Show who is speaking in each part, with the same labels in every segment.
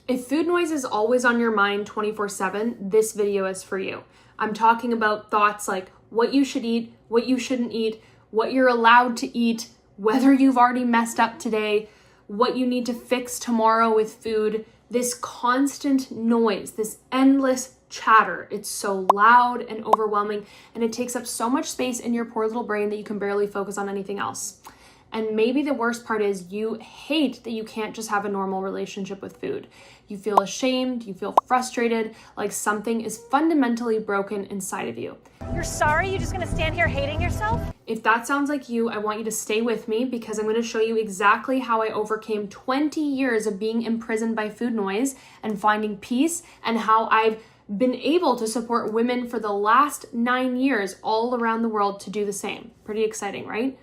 Speaker 1: If food noise is always on your mind 24/7, this video is for you. I'm talking about thoughts like what you should eat, what you shouldn't eat, what you're allowed to eat, whether you've already messed up today, what you need to fix tomorrow with food, this constant noise, this endless chatter. It's so loud and overwhelming, and it takes up so much space in your poor little brain that you can barely focus on anything else. And maybe the worst part is you hate that you can't just have a normal relationship with food. You feel ashamed, you feel frustrated, like something is fundamentally broken inside of you.
Speaker 2: You're sorry? You're just gonna stand here hating yourself?
Speaker 1: If that sounds like you, I want you to stay with me because I'm going to show you exactly how I overcame 20 years of being imprisoned by food noise and finding peace, and how I've been able to support women for the last 9 years all around the world to do the same. Pretty exciting, right?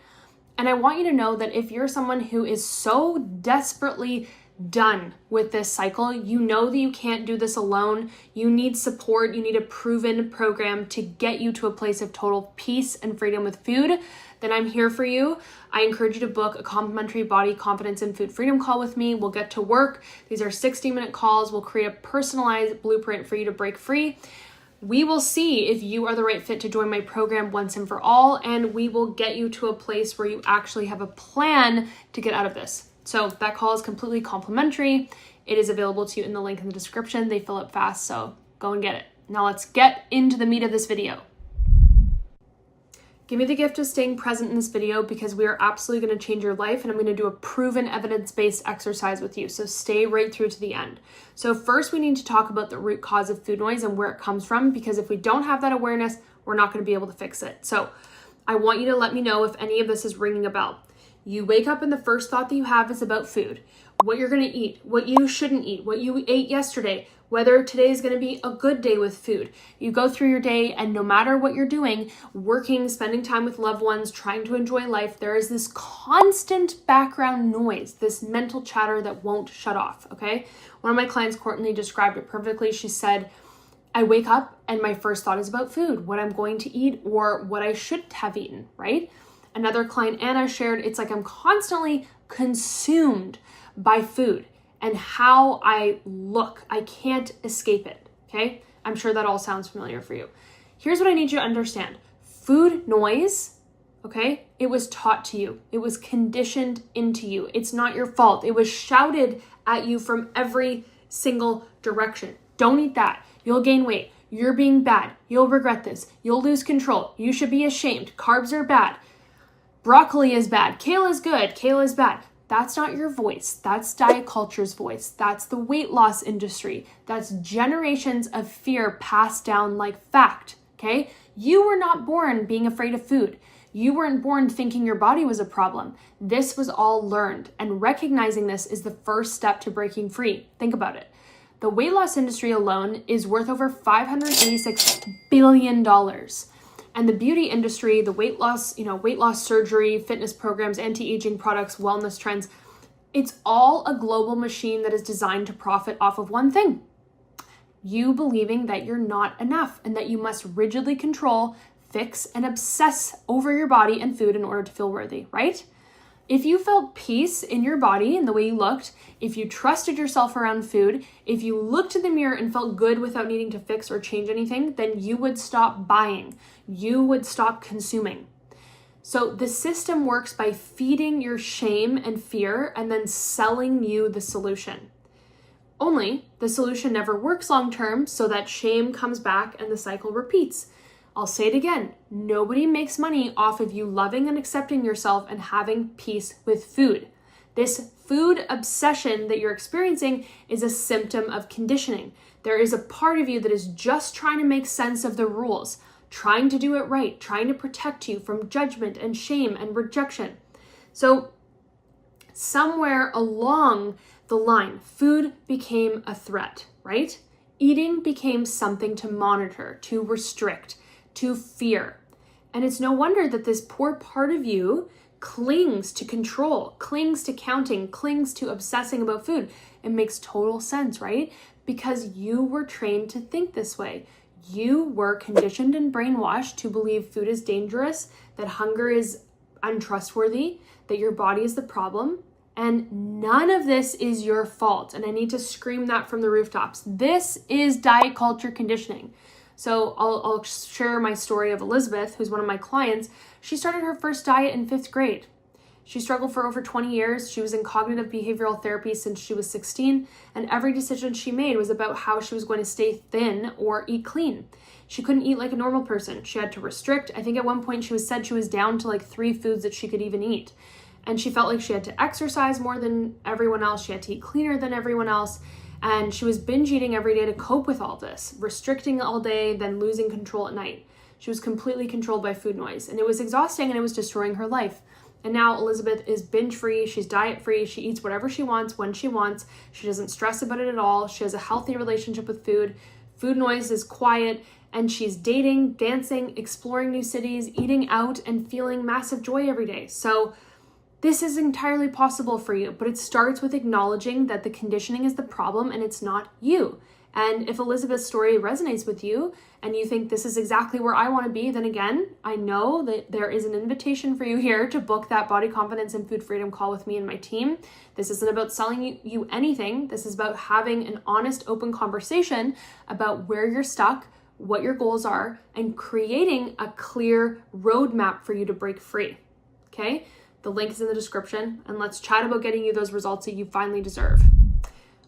Speaker 1: And I want you to know that if you're someone who is so desperately done with this cycle, you know that you can't do this alone. You need support. You need a proven program to get you to a place of total peace and freedom with food. Then I'm here for you. I encourage you to book a complimentary body confidence and food freedom call with me. We'll get to work. These are 60-minute calls. We'll create a personalized blueprint for you to break free. We will see if you are the right fit to join my program once and for all, and we will get you to a place where you actually have a plan to get out of this. So that call is completely complimentary. It is available to you in the link in the description. They fill up fast, so go and get it. Now let's get into the meat of this video. Give me the gift of staying present in this video because we are absolutely going to change your life, and I'm going to do a proven evidence-based exercise with you. So stay right through to the end. So first we need to talk about the root cause of food noise and where it comes from, because if we don't have that awareness, we're not going to be able to fix it. So I want you to let me know if any of this is ringing a bell. You wake up and the first thought that you have is about food, what you're going to eat, what you shouldn't eat, what you ate yesterday, whether today is going to be a good day with food. You go through your day, and no matter what you're doing, working, spending time with loved ones, trying to enjoy life, there is this constant background noise, this mental chatter that won't shut off, okay? One of my clients, Courtney, described it perfectly. She said, I wake up and my first thought is about food, what I'm going to eat or what I should have eaten, right? Another client, Anna, shared, it's like I'm constantly consumed by food and how I look. I can't escape it, okay? I'm sure that all sounds familiar for you. Here's what I need you to understand. Food noise, okay, it was taught to you. It was conditioned into you. It's not your fault. It was shouted at you from every single direction. Don't eat that. You'll gain weight. You're being bad. You'll regret this. You'll lose control. You should be ashamed. Carbs are bad. Broccoli is bad. Kale is good. Kale is bad. That's not your voice. That's diet culture's voice. That's the weight loss industry. That's generations of fear passed down like fact, okay? You were not born being afraid of food. You weren't born thinking your body was a problem. This was all learned, and recognizing this is the first step to breaking free. Think about it. The weight loss industry alone is worth over $586 billion. And the beauty industry, the weight loss surgery, fitness programs, anti-aging products, wellness trends, it's all a global machine that is designed to profit off of one thing. You believing that you're not enough and that you must rigidly control, fix, and obsess over your body and food in order to feel worthy, right? If you felt peace in your body and the way you looked, if you trusted yourself around food, if you looked in the mirror and felt good without needing to fix or change anything, then you would stop buying. You would stop consuming. So the system works by feeding your shame and fear and then selling you the solution. Only the solution never works long term, so that shame comes back and the cycle repeats. I'll say it again, nobody makes money off of you loving and accepting yourself and having peace with food. This food obsession that you're experiencing is a symptom of conditioning. There is a part of you that is just trying to make sense of the rules, trying to do it right, trying to protect you from judgment and shame and rejection. So somewhere along the line, food became a threat, right? Eating became something to monitor, to restrict, to fear. And it's no wonder that this poor part of you clings to control, clings to counting, clings to obsessing about food. It makes total sense, right? Because you were trained to think this way. You were conditioned and brainwashed to believe food is dangerous, that hunger is untrustworthy, that your body is the problem, And none of this is your fault. And I need to scream that from the rooftops. This is diet culture conditioning. So I'll share my story of Elizabeth, who's one of my clients. She started her first diet in 5th grade. She struggled for over 20 years. She was in cognitive behavioral therapy since she was 16, and every decision she made was about how she was going to stay thin or eat clean. She couldn't eat like a normal person. She had to restrict. I think at one point she was down to like 3 foods that she could even eat. And she felt like she had to exercise more than everyone else. She had to eat cleaner than everyone else. And she was binge eating every day to cope with all this, restricting all day, then losing control at night. She was completely controlled by food noise, and it was exhausting and it was destroying her life. And now Elizabeth is binge-free, she's diet-free, she eats whatever she wants, when she wants, she doesn't stress about it at all, she has a healthy relationship with food, food noise is quiet, and she's dating, dancing, exploring new cities, eating out, and feeling massive joy every day. So this is entirely possible for you, but it starts with acknowledging that the conditioning is the problem and it's not you. And if Elizabeth's story resonates with you and you think this is exactly where I want to be, then again, I know that there is an invitation for you here to book that body confidence and food freedom call with me and my team. This isn't about selling you anything. This is about having an honest, open conversation about where you're stuck, what your goals are, and creating a clear roadmap for you to break free. Okay? The link is in the description, and let's chat about getting you those results that you finally deserve.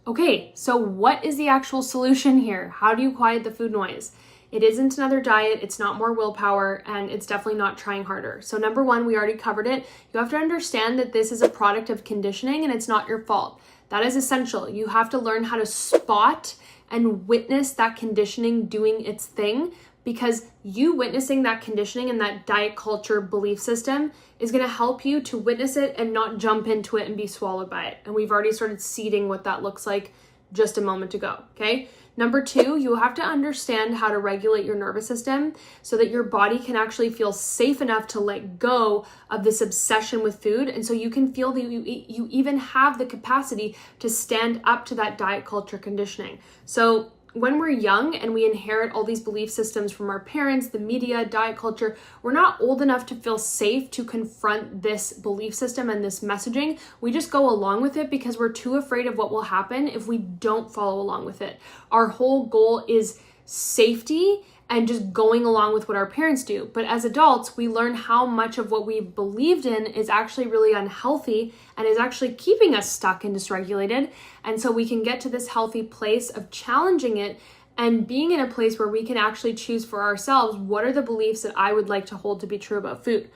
Speaker 1: Okay, so what is the actual solution here? How do you quiet the food noise? It isn't another diet, it's not more willpower, and it's definitely not trying harder. So number one, we already covered it. You have to understand that this is a product of conditioning and it's not your fault. That is essential. You have to learn how to spot and witness that conditioning doing its thing, because you witnessing that conditioning and that diet culture belief system is going to help you to witness it and not jump into it and be swallowed by it. And we've already started seeding what that looks like just a moment ago, okay? Number two, you have to understand how to regulate your nervous system so that your body can actually feel safe enough to let go of this obsession with food. And so you can feel that you even have the capacity to stand up to that diet culture conditioning. So when we're young and we inherit all these belief systems from our parents, the media, diet culture, we're not old enough to feel safe to confront this belief system and this messaging. We just go along with it because we're too afraid of what will happen if we don't follow along with it. Our whole goal is safety and just going along with what our parents do. But as adults, we learn how much of what we've believed in is actually really unhealthy and is actually keeping us stuck and dysregulated. And so we can get to this healthy place of challenging it and being in a place where we can actually choose for ourselves, what are the beliefs that I would like to hold to be true about food?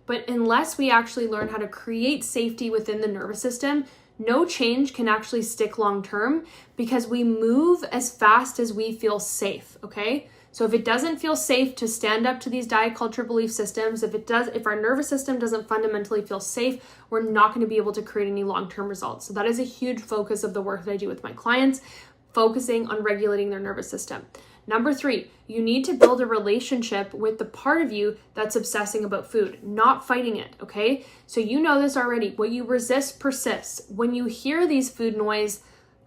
Speaker 1: But unless we actually learn how to create safety within the nervous system, no change can actually stick long term because we move as fast as we feel safe, okay? So if it doesn't feel safe to stand up to these diet culture belief systems, if our nervous system doesn't fundamentally feel safe, we're not going to be able to create any long-term results. So that is a huge focus of the work that I do with my clients, focusing on regulating their nervous system. Number three, you need to build a relationship with the part of you that's obsessing about food, not fighting it, okay? So you know this already. What you resist persists. When you hear these food noise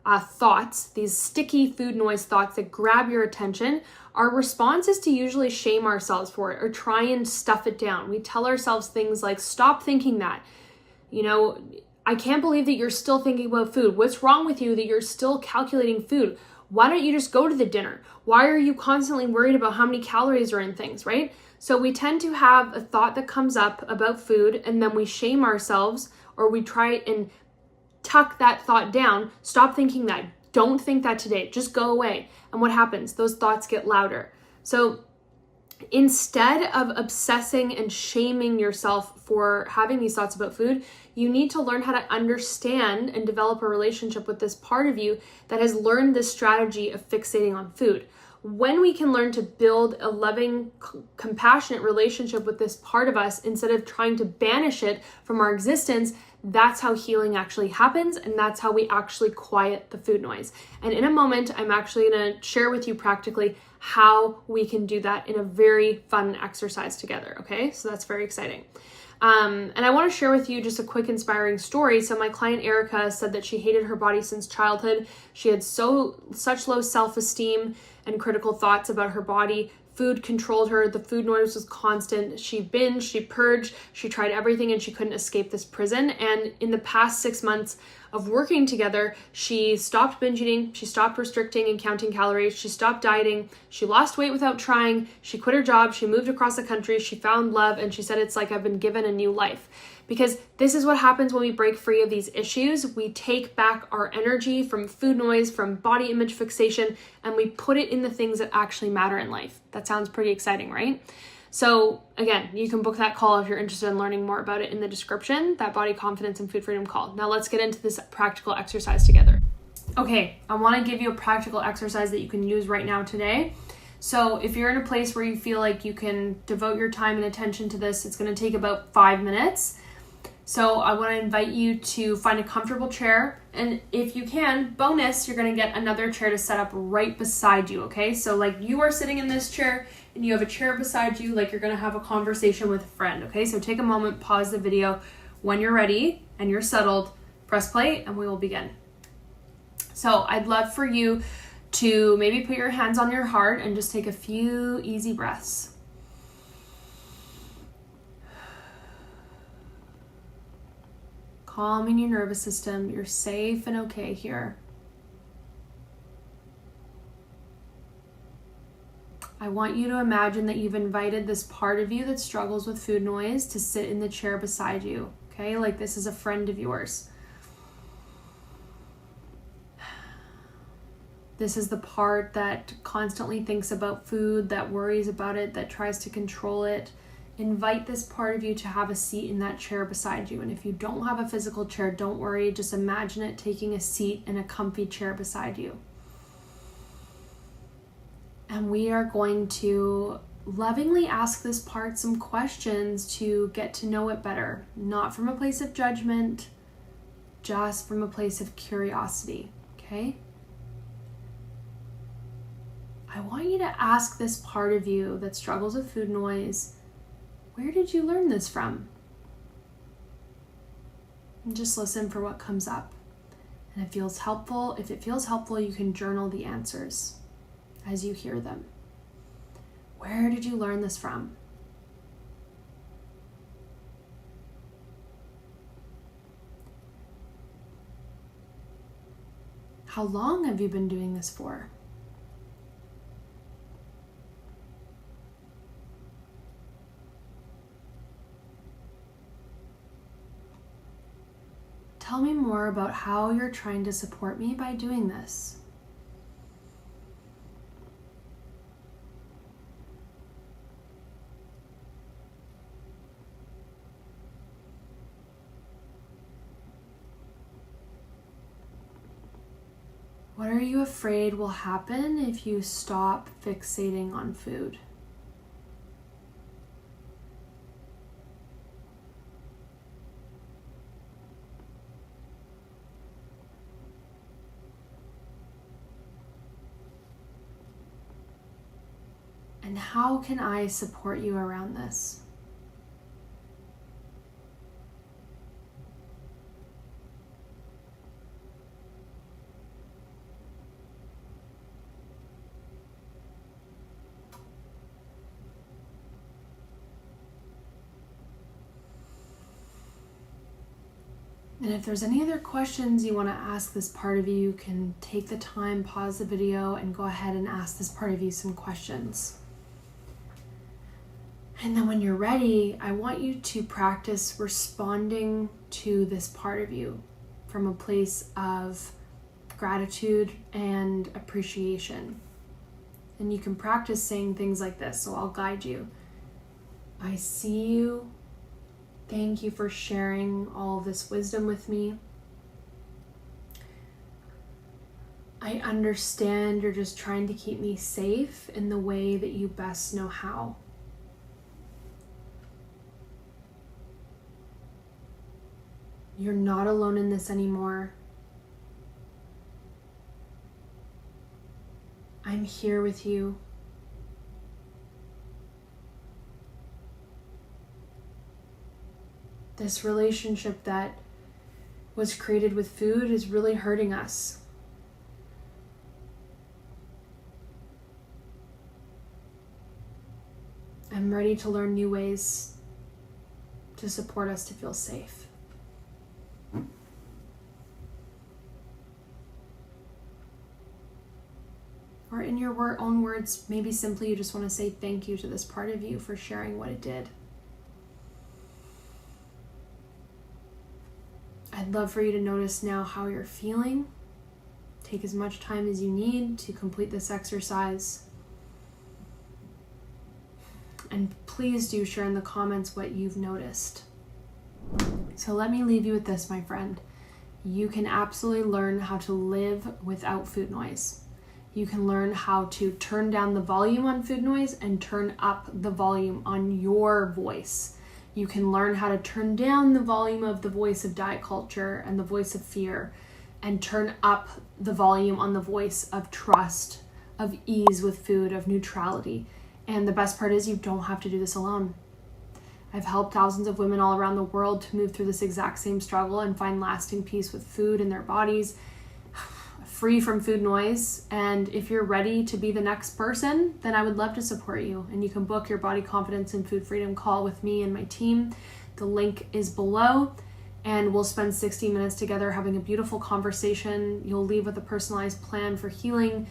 Speaker 1: thoughts, these sticky food noise thoughts that grab your attention, our response is to usually shame ourselves for it or try and stuff it down. We tell ourselves things like, stop thinking that. I can't believe that you're still thinking about food. What's wrong with you that you're still calculating food? Why don't you just go to the dinner? Why are you constantly worried about how many calories are in things, right? So we tend to have a thought that comes up about food and then we shame ourselves or we try and tuck that thought down. Stop thinking that. Don't think that today. Just go away. And what happens? Those thoughts get louder. So instead of obsessing and shaming yourself for having these thoughts about food, you need to learn how to understand and develop a relationship with this part of you that has learned this strategy of fixating on food. When we can learn to build a loving, compassionate relationship with this part of us instead of trying to banish it from our existence, that's how healing actually happens, and that's how we actually quiet the food noise. And in a moment, I'm actually going to share with you practically how we can do that in a very fun exercise together, okay? So that's very exciting. And I want to share with you just a quick inspiring story. So my client Erica said that she hated her body since childhood. She had such low self-esteem and critical thoughts about her body, Food controlled her. The food noise was constant. She binged, she purged, she tried everything, and she couldn't escape this prison. And in the past 6 months of working together, she stopped binge eating, she stopped restricting and counting calories, she stopped dieting, she lost weight without trying, she quit her job, she moved across the country, she found love, and she said, it's like I've been given a new life. Because this is what happens when we break free of these issues. We take back our energy from food noise, from body image fixation, and we put it in the things that actually matter in life. That sounds pretty exciting, right? So again, you can book that call if you're interested in learning more about it in the description, that body confidence and food freedom call. Now let's get into this practical exercise together. Okay, I want to give you a practical exercise that you can use right now today. So if you're in a place where you feel like you can devote your time and attention to this, it's going to take about 5 minutes. So I want to invite you to find a comfortable chair, and if you can, bonus, you're going to get another chair to set up right beside you, okay? So like you are sitting in this chair and you have a chair beside you, like you're going to have a conversation with a friend, okay? So take a moment, pause the video. When you're ready and you're settled, press play and we will begin. So I'd love for you to maybe put your hands on your heart and just take a few easy breaths. Calming your nervous system. You're safe and okay here. I want you to imagine that you've invited this part of you that struggles with food noise to sit in the chair beside you, okay? Like this is a friend of yours. This is the part that constantly thinks about food, that worries about it, that tries to control it. Invite this part of you to have a seat in that chair beside you. And if you don't have a physical chair, don't worry. Just imagine it taking a seat in a comfy chair beside you. And we are going to lovingly ask this part some questions to get to know it better. Not from a place of judgment, just from a place of curiosity, okay? I want you to ask this part of you that struggles with food noise, where did you learn this from? And just listen for what comes up. And if it feels helpful, you can journal the answers as you hear them. Where did you learn this from? How long have you been doing this for? Tell me more about how you're trying to support me by doing this. What are you afraid will happen if you stop fixating on food? And how can I support you around this? And if there's any other questions you want to ask this part of you, you can take the time, pause the video, and go ahead and ask this part of you some questions. And then when you're ready, I want you to practice responding to this part of you from a place of gratitude and appreciation. And you can practice saying things like this, so I'll guide you. I see you. Thank you for sharing all this wisdom with me. I understand you're just trying to keep me safe in the way that you best know how. You're not alone in this anymore. I'm here with you. This relationship that was created with food is really hurting us. I'm ready to learn new ways to support us to feel safe. Or in your own words, maybe simply you just want to say thank you to this part of you for sharing what it did. I'd love for you to notice now how you're feeling. Take as much time as you need to complete this exercise. And please do share in the comments what you've noticed. So let me leave you with this, my friend. You can absolutely learn how to live without food noise. You can learn how to turn down the volume on food noise and turn up the volume on your voice. You can learn how to turn down the volume of the voice of diet culture and the voice of fear, and turn up the volume on the voice of trust, of ease with food, of neutrality. And the best part is you don't have to do this alone. I've helped thousands of women all around the world to move through this exact same struggle and find lasting peace with food in their bodies, free from food noise. And if you're ready to be the next person, then I would love to support you. And you can book your body confidence and food freedom call with me and my team. The link is below. And we'll spend 60 minutes together having a beautiful conversation. You'll leave with a personalized plan for healing.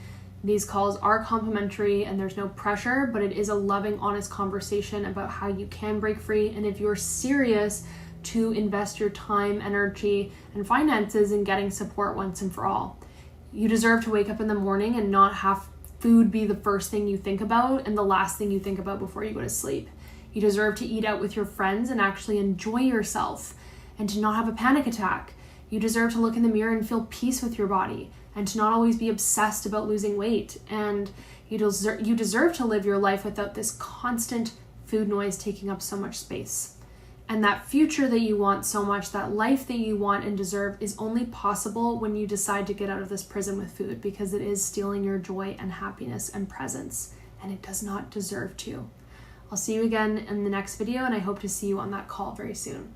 Speaker 1: These calls are complimentary and there's no pressure, but it is a loving, honest conversation about how you can break free. And if you're serious to invest your time, energy, and finances in getting support once and for all, you deserve to wake up in the morning and not have food be the first thing you think about and the last thing you think about before you go to sleep. You deserve to eat out with your friends and actually enjoy yourself and to not have a panic attack. You deserve to look in the mirror and feel peace with your body and to not always be obsessed about losing weight. And you deserve to live your life without this constant food noise taking up so much space. And that future that you want so much, that life that you want and deserve, is only possible when you decide to get out of this prison with food, because it is stealing your joy and happiness and presence, and it does not deserve to. I'll see you again in the next video, and I hope to see you on that call very soon.